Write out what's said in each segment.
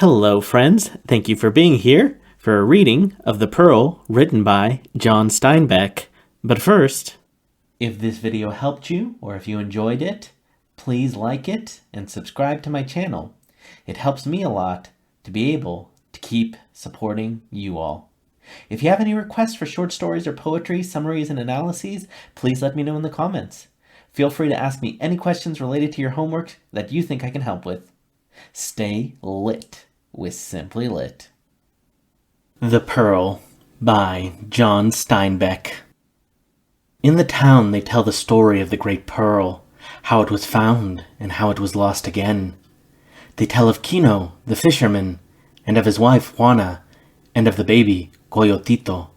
Hello, friends. Thank you for being here for a reading of The Pearl written by John Steinbeck. But first, if this video helped you or if you enjoyed it, please like it and subscribe to my channel. It helps me a lot to be able to keep supporting you all. If you have any requests for short stories or poetry, summaries, and analyses, please let me know in the comments. Feel free to ask me any questions related to your homework that you think I can help with. Stay lit with Simply Lit. The Pearl by John Steinbeck. In the town they tell the story of the great pearl, how it was found and how it was lost again. They tell of Kino, the fisherman, and of his wife Juana, and of the baby Coyotito.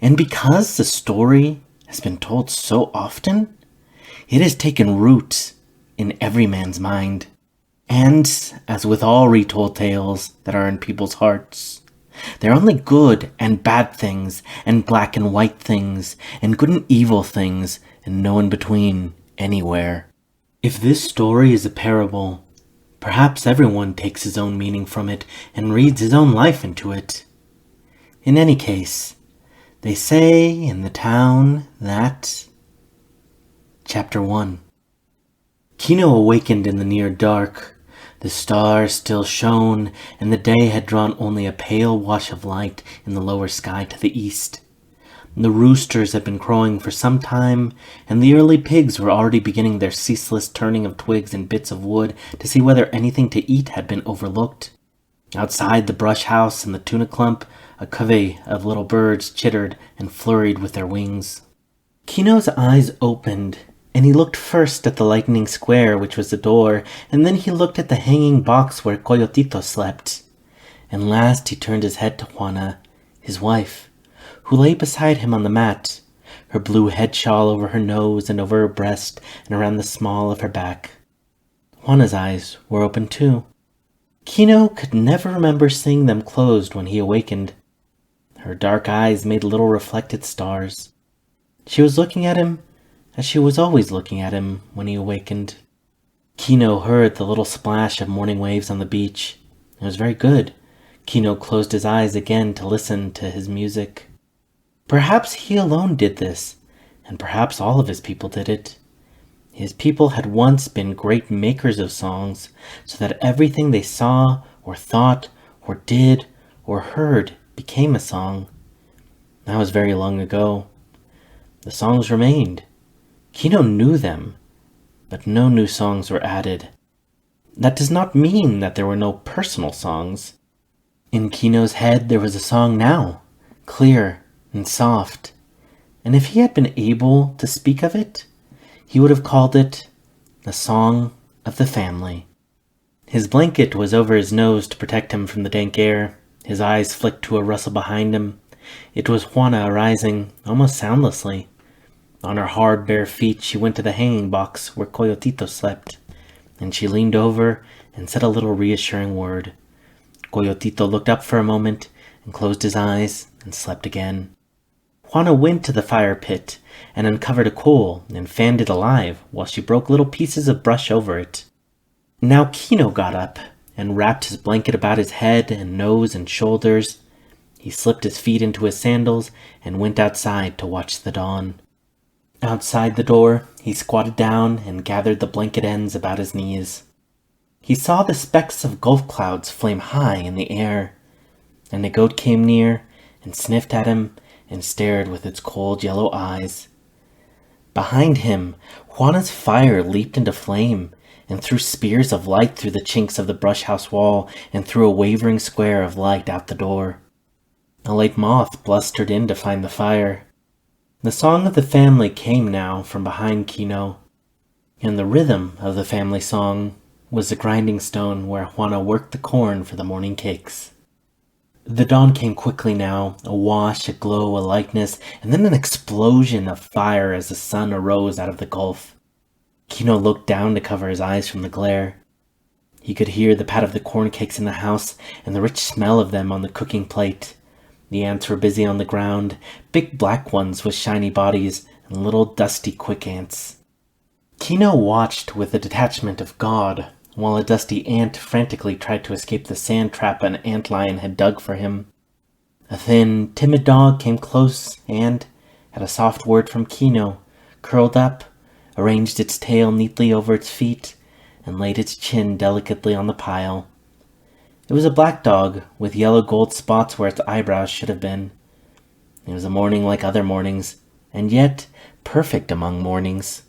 And because the story has been told so often, it has taken root in every man's mind. And, as with all retold tales that are in people's hearts, there are only good and bad things, and black and white things, and good and evil things, and no in between, anywhere. If this story is a parable, perhaps everyone takes his own meaning from it, and reads his own life into it. In any case, they say in the town that... Chapter 1. Kino awakened in the near dark. The stars still shone, and the day had drawn only a pale wash of light in the lower sky to the east. The roosters had been crowing for some time, and the early pigs were already beginning their ceaseless turning of twigs and bits of wood to see whether anything to eat had been overlooked. Outside the brush house and the tuna clump, a covey of little birds chittered and flurried with their wings. Kino's eyes opened, and he looked first at the lightning square, which was the door, and then he looked at the hanging box where Coyotito slept. And last he turned his head to Juana, his wife, who lay beside him on the mat, her blue head shawl over her nose and over her breast and around the small of her back. Juana's eyes were open too. Kino could never remember seeing them closed when he awakened. Her dark eyes made little reflected stars. She was looking at him as she was always looking at him when he awakened. Kino heard the little splash of morning waves on the beach. It was very good. Kino closed his eyes again to listen to his music. Perhaps he alone did this, and perhaps all of his people did it. His people had once been great makers of songs, so that everything they saw, or thought, or did, or heard became a song. That was very long ago. The songs remained. Kino knew them, but no new songs were added. That does not mean that there were no personal songs. In Kino's head there was a song now, clear and soft, and if he had been able to speak of it, he would have called it the Song of the Family. His blanket was over his nose to protect him from the dank air. His eyes flicked to a rustle behind him. It was Juana arising, almost soundlessly. On her hard, bare feet, she went to the hanging box where Coyotito slept, and she leaned over and said a little reassuring word. Coyotito looked up for a moment and closed his eyes and slept again. Juana went to the fire pit and uncovered a coal and fanned it alive while she broke little pieces of brush over it. Now Kino got up and wrapped his blanket about his head and nose and shoulders. He slipped his feet into his sandals and went outside to watch the dawn. Outside the door, he squatted down and gathered the blanket ends about his knees. He saw the specks of gulf clouds flame high in the air, and a goat came near and sniffed at him and stared with its cold yellow eyes. Behind him, Juana's fire leaped into flame and threw spears of light through the chinks of the brush house wall and threw a wavering square of light out the door. A late moth blustered in to find the fire. The song of the family came now from behind Kino, and the rhythm of the family song was the grinding stone where Juana worked the corn for the morning cakes. The dawn came quickly now, a wash, a glow, a lightness, and then an explosion of fire as the sun arose out of the gulf. Kino looked down to cover his eyes from the glare. He could hear the pat of the corn cakes in the house and the rich smell of them on the cooking plate. The ants were busy on the ground, big black ones with shiny bodies, and little dusty quick ants. Kino watched with the detachment of God while a dusty ant frantically tried to escape the sand trap an antlion had dug for him. A thin, timid dog came close and, at a soft word from Kino, curled up, arranged its tail neatly over its feet, and laid its chin delicately on the pile. It was a black dog, with yellow gold spots where its eyebrows should have been. It was a morning like other mornings, and yet perfect among mornings.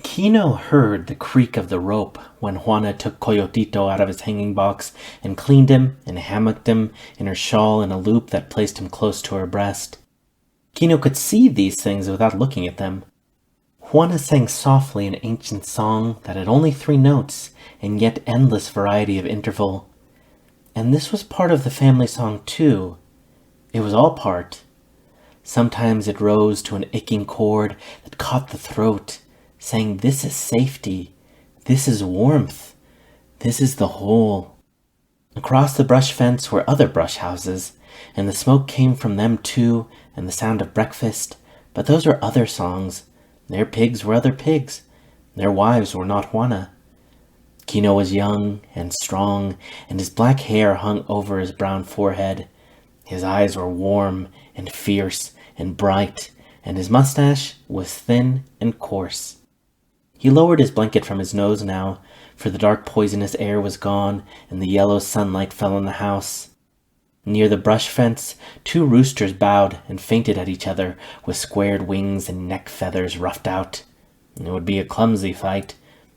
Kino heard the creak of the rope when Juana took Coyotito out of his hanging box and cleaned him and hammocked him in her shawl in a loop that placed him close to her breast. Kino could see these things without looking at them. Juana sang softly an ancient song that had only 3 notes and yet endless variety of interval. And this was part of the family song too. It was all part. Sometimes it rose to an aching chord that caught the throat, saying, "This is safety, this is warmth, this is the whole." Across the brush fence were other brush houses, and the smoke came from them too, and the sound of breakfast, but those were other songs. Their pigs were other pigs. Their wives were not Juana. Kino was young and strong, and his black hair hung over his brown forehead. His eyes were warm and fierce and bright, and his mustache was thin and coarse. He lowered his blanket from his nose now, for the dark poisonous air was gone, and the yellow sunlight fell on the house. Near the brush fence, 2 roosters bowed and fainted at each other, with squared wings and neck feathers roughed out. It would be a clumsy fight.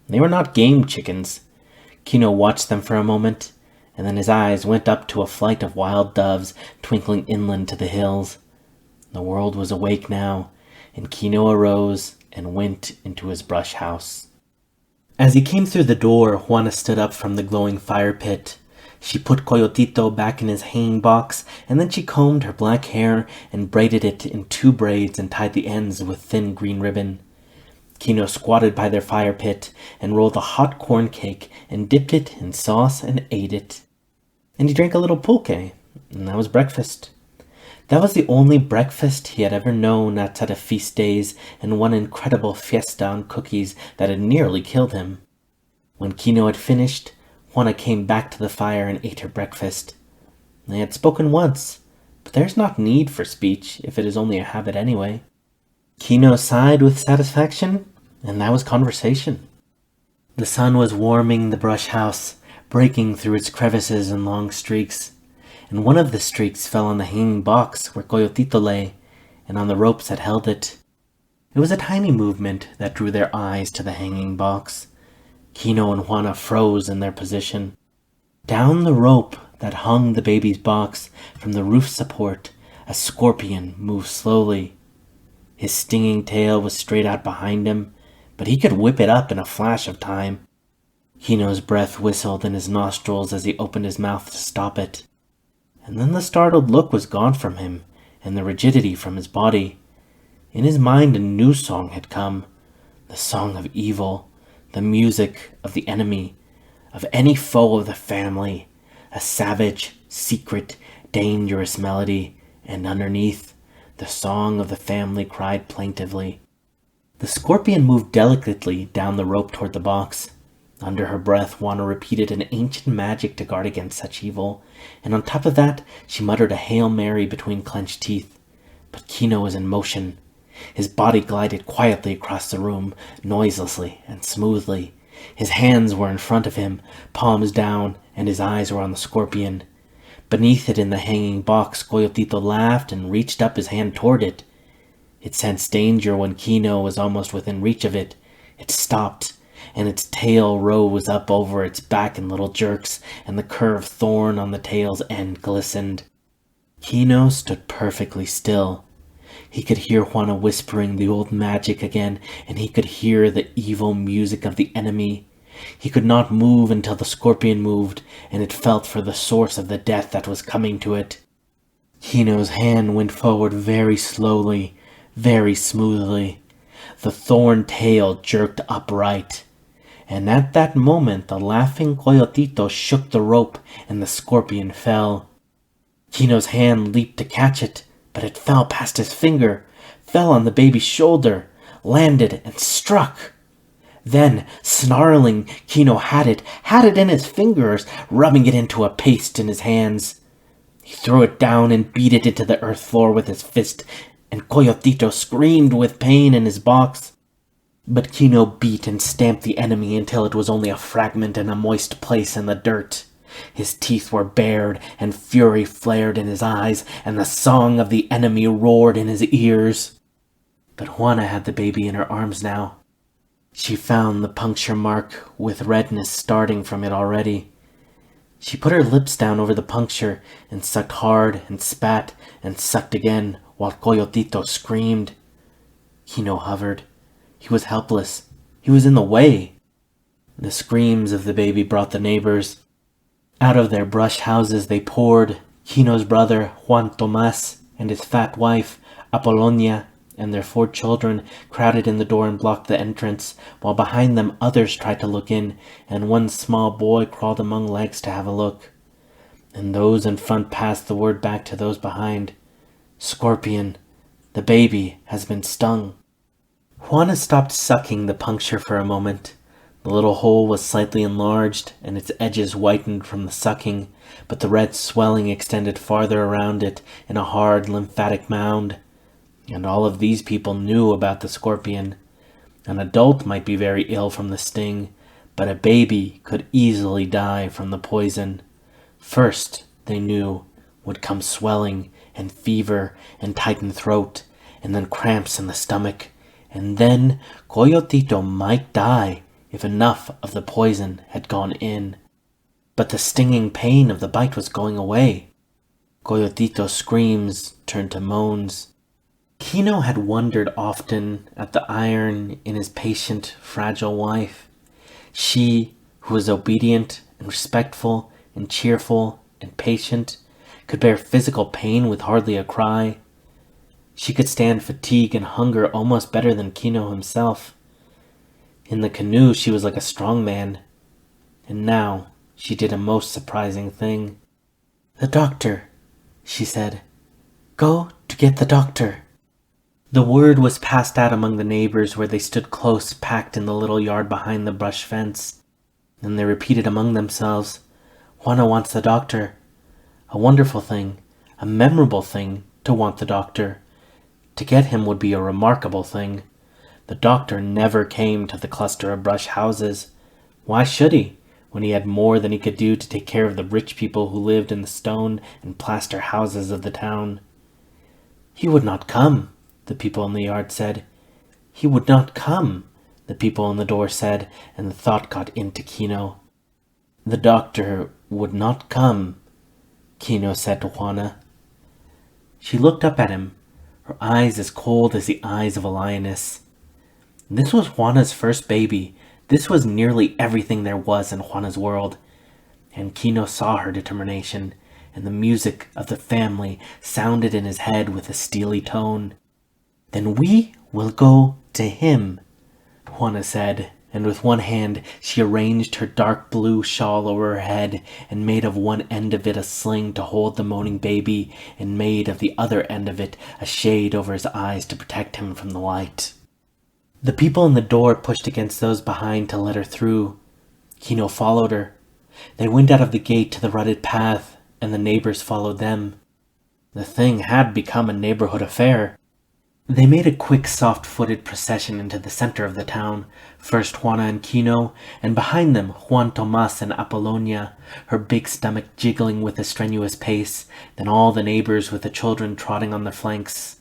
They were not game chickens. Kino watched them for a moment, and then his eyes went up to a flight of wild doves twinkling inland to the hills. The world was awake now, and Kino arose and went into his brush house. As he came through the door, Juana stood up from the glowing fire pit. She put Coyotito back in his hanging box, and then she combed her black hair and braided it in 2 braids and tied the ends with thin green ribbon. Kino squatted by their fire pit and rolled a hot corn cake and dipped it in sauce and ate it. And he drank a little pulque, and that was breakfast. That was the only breakfast he had ever known outside of feast days and one incredible fiesta on cookies that had nearly killed him. When Kino had finished, Juana came back to the fire and ate her breakfast. They had spoken once, but there's not need for speech if it is only a habit anyway. Kino sighed with satisfaction, and that was conversation. The sun was warming the brush house, breaking through its crevices in long streaks, and one of the streaks fell on the hanging box where Coyotito lay, and on the ropes that held it. It was a tiny movement that drew their eyes to the hanging box. Kino and Juana froze in their position. Down the rope that hung the baby's box from the roof support, a scorpion moved slowly. His stinging tail was straight out behind him, but he could whip it up in a flash of time. Kino's breath whistled in his nostrils as he opened his mouth to stop it. And then the startled look was gone from him, and the rigidity from his body. In his mind a new song had come, the song of evil, the music of the enemy, of any foe of the family, a savage, secret, dangerous melody, and underneath, the song of the family cried plaintively. The scorpion moved delicately down the rope toward the box. Under her breath, Juana repeated an ancient magic to guard against such evil, and on top of that, she muttered a Hail Mary between clenched teeth. But Kino was in motion. His body glided quietly across the room, noiselessly and smoothly. His hands were in front of him, palms down, and his eyes were on the scorpion. Beneath it in the hanging box, Coyotito laughed and reached up his hand toward it. It sensed danger when Kino was almost within reach of it. It stopped, and its tail rose up over its back in little jerks, and the curved thorn on the tail's end glistened. Kino stood perfectly still. He could hear Juana whispering the old magic again, and he could hear the evil music of the enemy. He could not move until the scorpion moved, and it felt for the source of the death that was coming to it. Kino's hand went forward very slowly, very smoothly. The thorn tail jerked upright. And at that moment the laughing Coyotito shook the rope and the scorpion fell. Kino's hand leaped to catch it, but it fell past his finger, fell on the baby's shoulder, landed and struck. Then, snarling, Kino had it in his fingers, rubbing it into a paste in his hands. He threw it down and beat it into the earth floor with his fist, and Coyotito screamed with pain in his box. But Kino beat and stamped the enemy until it was only a fragment in a moist place in the dirt. His teeth were bared, and fury flared in his eyes, and the song of the enemy roared in his ears. But Juana had the baby in her arms now. She found the puncture mark with redness starting from it already. She put her lips down over the puncture and sucked hard and spat and sucked again while Coyotito screamed. Kino hovered. He was helpless. He was in the way. The screams of the baby brought the neighbors. Out of their brush houses they poured. Kino's brother, Juan Tomas, and his fat wife, Apolonia, and their 4 children crowded in the door and blocked the entrance, while behind them others tried to look in, and one small boy crawled among legs to have a look. And those in front passed the word back to those behind. "Scorpion, the baby has been stung." Juana stopped sucking the puncture for a moment. The little hole was slightly enlarged, and its edges whitened from the sucking, but the red swelling extended farther around it in a hard lymphatic mound. And all of these people knew about the scorpion. An adult might be very ill from the sting, but a baby could easily die from the poison. First, they knew, would come swelling and fever and tightened throat, and then cramps in the stomach, and then Coyotito might die if enough of the poison had gone in. But the stinging pain of the bite was going away. Coyotito's screams turned to moans. Kino had wondered often at the iron in his patient, fragile wife. She, who was obedient and respectful and cheerful and patient, could bear physical pain with hardly a cry. She could stand fatigue and hunger almost better than Kino himself. In the canoe she was like a strong man, and now she did a most surprising thing. "The doctor," she said. "Go to get the doctor." The word was passed out among the neighbors where they stood close packed in the little yard behind the brush fence. Then they repeated among themselves, "Juana wants the doctor." A wonderful thing, a memorable thing to want the doctor. To get him would be a remarkable thing. The doctor never came to the cluster of brush houses. Why should he, when he had more than he could do to take care of the rich people who lived in the stone and plaster houses of the town? "He would not come," the people in the yard said. "He would not come," the people in the door said, and the thought got into Kino. "The doctor would not come," Kino said to Juana. She looked up at him, her eyes as cold as the eyes of a lioness. This was Juana's first baby. This was nearly everything there was in Juana's world. And Kino saw her determination, and the music of the family sounded in his head with a steely tone. "Then we will go to him," Juana said, and with one hand she arranged her dark blue shawl over her head and made of one end of it a sling to hold the moaning baby, and made of the other end of it a shade over his eyes to protect him from the light. The people in the door pushed against those behind to let her through. Kino followed her. They went out of the gate to the rutted path, and the neighbors followed them. The thing had become a neighborhood affair. They made a quick, soft-footed procession into the center of the town, first Juana and Kino, and behind them Juan Tomas and Apolonia, her big stomach jiggling with a strenuous pace, then all the neighbors with the children trotting on their flanks.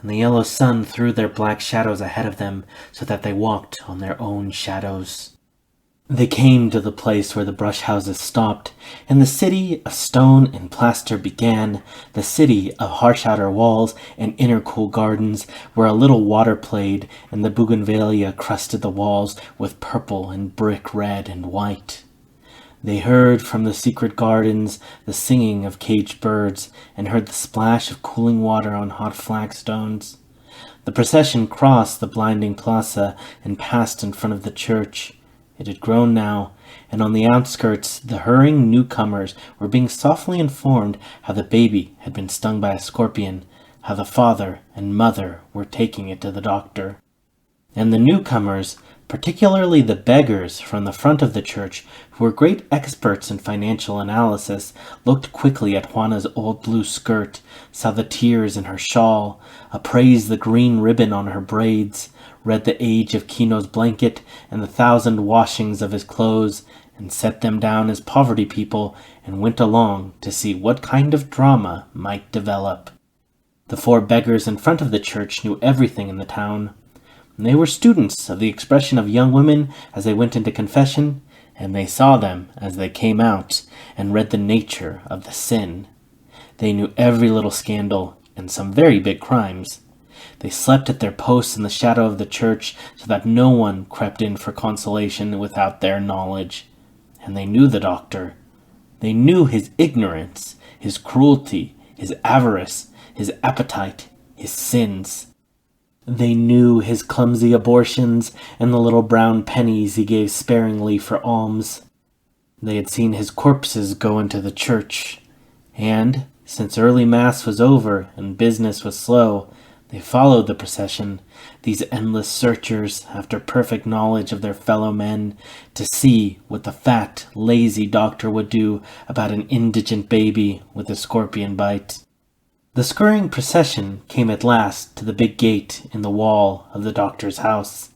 And the yellow sun threw their black shadows ahead of them, so that they walked on their own shadows. They came to the place where the brush houses stopped, and the city of stone and plaster began, the city of harsh outer walls and inner cool gardens, where a little water played, and the bougainvillea crusted the walls with purple and brick red and white. They heard from the secret gardens the singing of caged birds, and heard the splash of cooling water on hot flagstones. The procession crossed the blinding plaza and passed in front of the church. It had grown now, and on the outskirts the hurrying newcomers were being softly informed how the baby had been stung by a scorpion, how the father and mother were taking it to the doctor. And the newcomers, Particularly the beggars from the front of the church, who were great experts in financial analysis, looked quickly at Juana's old blue skirt, saw the tears in her shawl, appraised the green ribbon on her braids, read the age of Kino's blanket and the 1,000 washings of his clothes, and set them down as poverty people and went along to see what kind of drama might develop. The 4 beggars in front of the church knew everything in the town. They were students of the expression of young women as they went into confession, and they saw them as they came out and read the nature of the sin. They knew every little scandal and some very big crimes. They slept at their posts in the shadow of the church so that no one crept in for consolation without their knowledge. And they knew the doctor. They knew his ignorance, his cruelty, his avarice, his appetite, his sins. They knew his clumsy abortions and the little brown pennies he gave sparingly for alms. They had seen his corpses go into the church, and, since early mass was over and business was slow, they followed the procession, these endless searchers after perfect knowledge of their fellow men, to see what the fat, lazy doctor would do about an indigent baby with a scorpion bite. The scurrying procession came at last to the big gate in the wall of the doctor's house.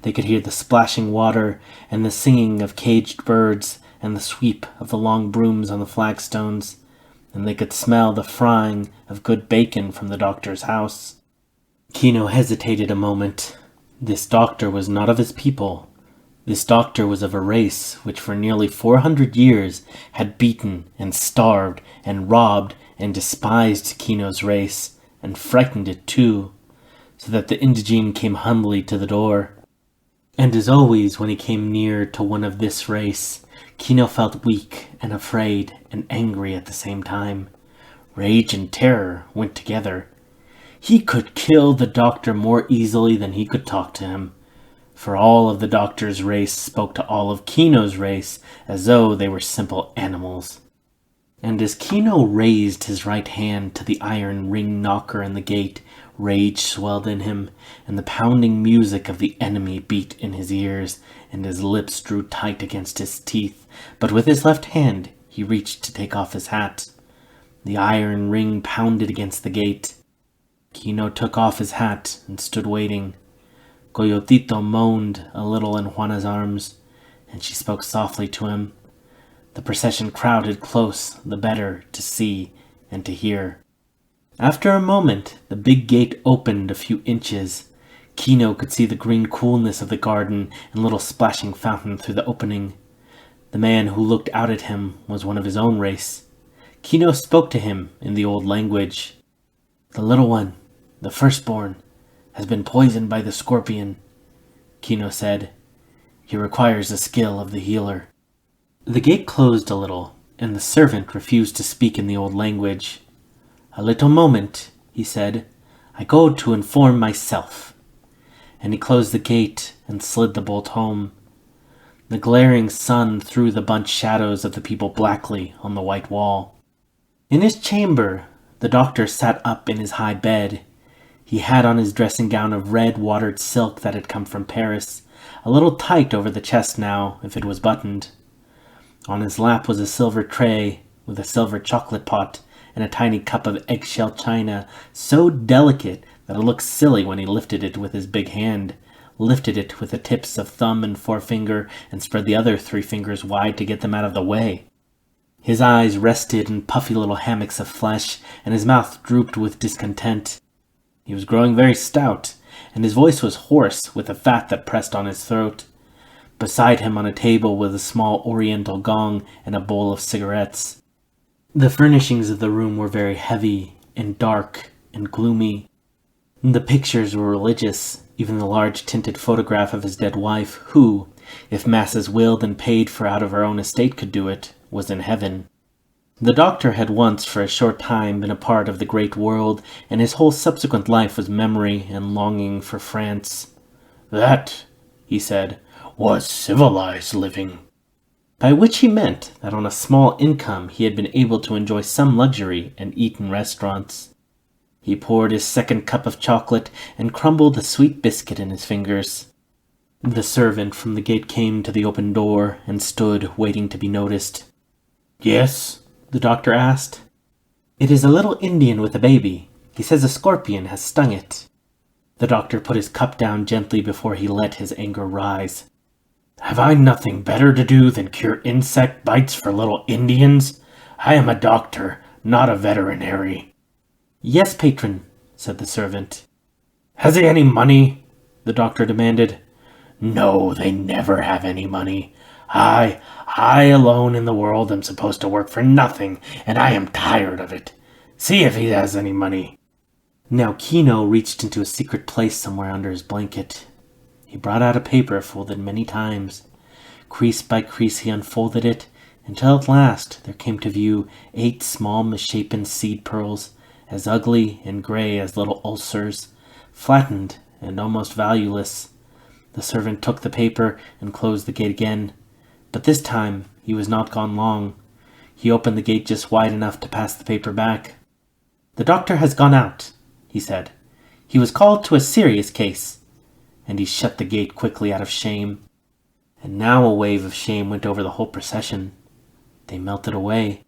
They could hear the splashing water and the singing of caged birds and the sweep of the long brooms on the flagstones, and they could smell the frying of good bacon from the doctor's house. Kino hesitated a moment. This doctor was not of his people. This doctor was of a race which for nearly 400 years had beaten and starved and robbed and despised Kino's race, and frightened it too, so that the indigene came humbly to the door. And as always when he came near to one of this race, Kino felt weak and afraid and angry at the same time. Rage and terror went together. He could kill the doctor more easily than he could talk to him, for all of the doctor's race spoke to all of Kino's race as though they were simple animals. And as Kino raised his right hand to the iron ring knocker in the gate, rage swelled in him, and the pounding music of the enemy beat in his ears, and his lips drew tight against his teeth. But with his left hand he reached to take off his hat. The iron ring pounded against the gate. Kino took off his hat and stood waiting. Coyotito moaned a little in Juana's arms, and she spoke softly to him. The procession crowded close, the better to see and to hear. After a moment, the big gate opened a few inches. Kino could see the green coolness of the garden and little splashing fountain through the opening. The man who looked out at him was one of his own race. Kino spoke to him in the old language. "The little one, the firstborn, has been poisoned by the scorpion," Kino said. "He requires the skill of the healer." The gate closed a little, and the servant refused to speak in the old language. "A little moment," he said. "I go to inform myself." And he closed the gate and slid the bolt home. The glaring sun threw the bunched shadows of the people blackly on the white wall. In his chamber, the doctor sat up in his high bed. He had on his dressing gown of red watered silk that had come from Paris, a little tight over the chest now if it was buttoned. On his lap was a silver tray with a silver chocolate pot and a tiny cup of eggshell china, so delicate that it looked silly when he lifted it with his big hand, lifted it with the tips of thumb and forefinger, and spread the other 3 fingers wide to get them out of the way. His eyes rested in puffy little hammocks of flesh, and his mouth drooped with discontent. He was growing very stout, and his voice was hoarse with the fat that pressed on his throat. Beside him on a table was a small oriental gong and a bowl of cigarettes. The furnishings of the room were very heavy and dark and gloomy. The pictures were religious, even the large tinted photograph of his dead wife, who, if masses willed and paid for out of her own estate could do it, was in heaven. The doctor had once for a short time been a part of the great world, and his whole subsequent life was memory and longing for France. "That," he said, "was civilized living." By which he meant that on a small income he had been able to enjoy some luxury and eat in restaurants. He poured his second cup of chocolate and crumbled a sweet biscuit in his fingers. The servant from the gate came to the open door and stood waiting to be noticed. "Yes?" the doctor asked. "It is a little Indian with a baby. He says a scorpion has stung it." The doctor put his cup down gently before he let his anger rise. "Have I nothing better to do than cure insect bites for little Indians? I am a doctor, not a veterinary." "Yes, patron," said the servant. "Has he any money?" the doctor demanded. "No, they never have any money. I alone in the world am supposed to work for nothing, and I am tired of it. See if he has any money." Now Kino reached into a secret place somewhere under his blanket. He brought out a paper folded many times. Crease by crease he unfolded it, until at last there came to view 8 small misshapen seed pearls, as ugly and gray as little ulcers, flattened and almost valueless. The servant took the paper and closed the gate again, but this time he was not gone long. He opened the gate just wide enough to pass the paper back. "The doctor has gone out," he said. "He was called to a serious case." And he shut the gate quickly out of shame. And now a wave of shame went over the whole procession. They melted away.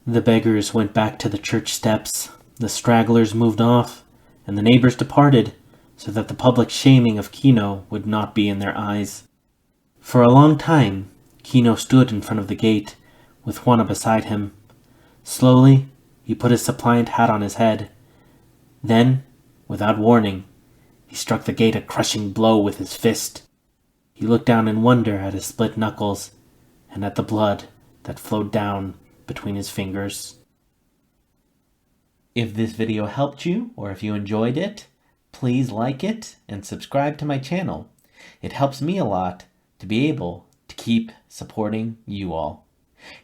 The beggars went back to the church steps, the stragglers moved off, and the neighbors departed, so that the public shaming of Kino would not be in their eyes. For a long time, Kino stood in front of the gate, with Juana beside him. Slowly, he put his suppliant hat on his head. Then, without warning, he struck the gate a crushing blow with his fist. He looked down in wonder at his split knuckles, and at the blood that flowed down between his fingers. If this video helped you, or if you enjoyed it, please like it and subscribe to my channel. It helps me a lot to be able to keep supporting you all.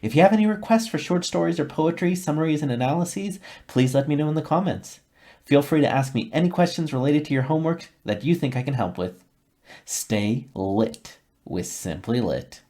If you have any requests for short stories or poetry, summaries, and analyses, please let me know in the comments. Feel free to ask me any questions related to your homework that you think I can help with. Stay lit with Simply Lit.